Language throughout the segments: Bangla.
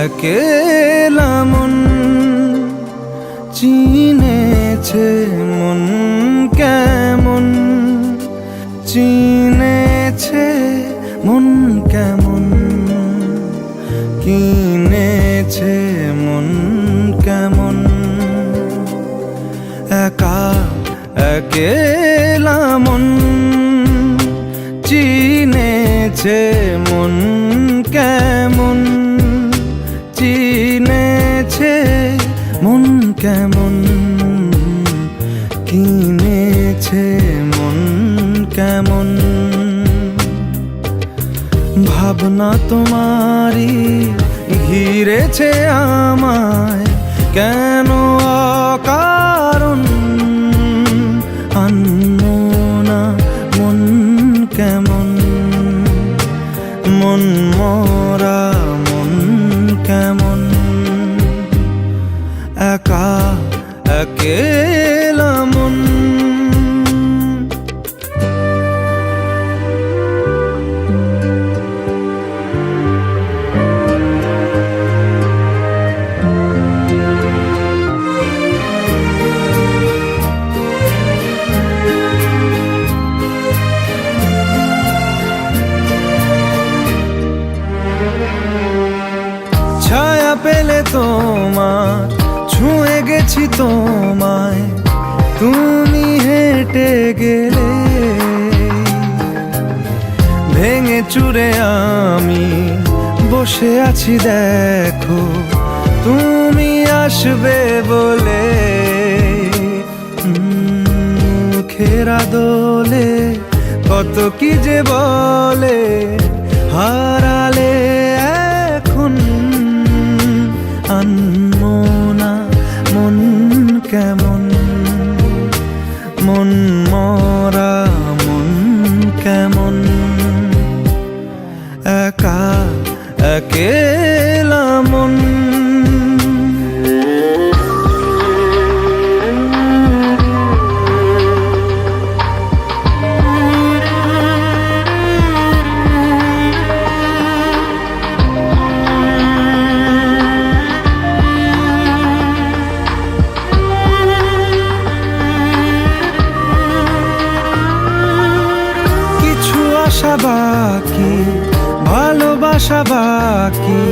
একেলা মন চিনেছে মন কেমন, চিনেছে মন কেমন, কিনেছে মন কেমন। একা একেলা মন চিনেছে মন কেমন, চিনেছে মন কেমন, কিনেছে মন কেমন। ভাবনা তোমারই ঘিরেছে আমায় কেন অকারণ, আনমনা মন কেমন, মন মরা মন কেমন। একা একেলা মন। ছায়া পেলে তোমার ছুঁয়ে গেছি তোমায়, তুমি হেঁটে গেলে ভেঙে চুরে আমি বসে আছি দেখো তুমি আসবে বলে। মুখের দোলে কত কি যে বলে, হারালে এখন আনমনা মন কেমন, মন মরা মন কেমন। একা একেলা মন। আশা বাকি, ভালোবাসা বাকি,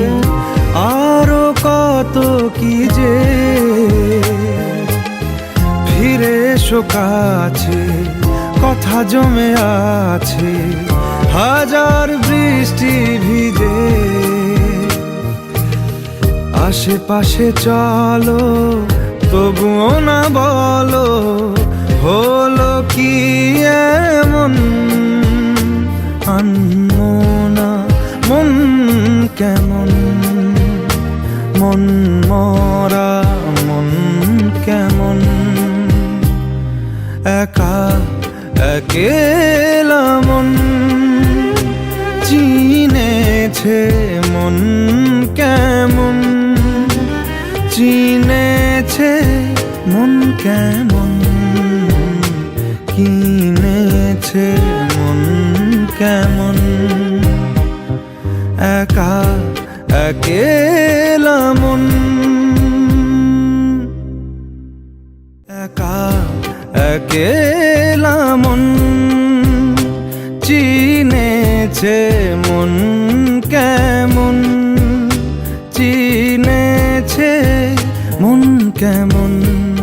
আরো কত কি যে। ফিরে এসো কাছে, কথা জমে আছে হাজার বৃষ্টি ভিজে। আশেপাশে চলো তবুও না বলো হলো কি এমন, আনমনা মন কেমন, মন মরা মন কেমন। একা একেলা মন চিনেছে মন কেমন, চিনেছে মন কেমন, কিনেছে মন কেমন। একা একেলা মন। একা একেলা মন চিনেছে মন কেমন, চিনেছে মন কেমন,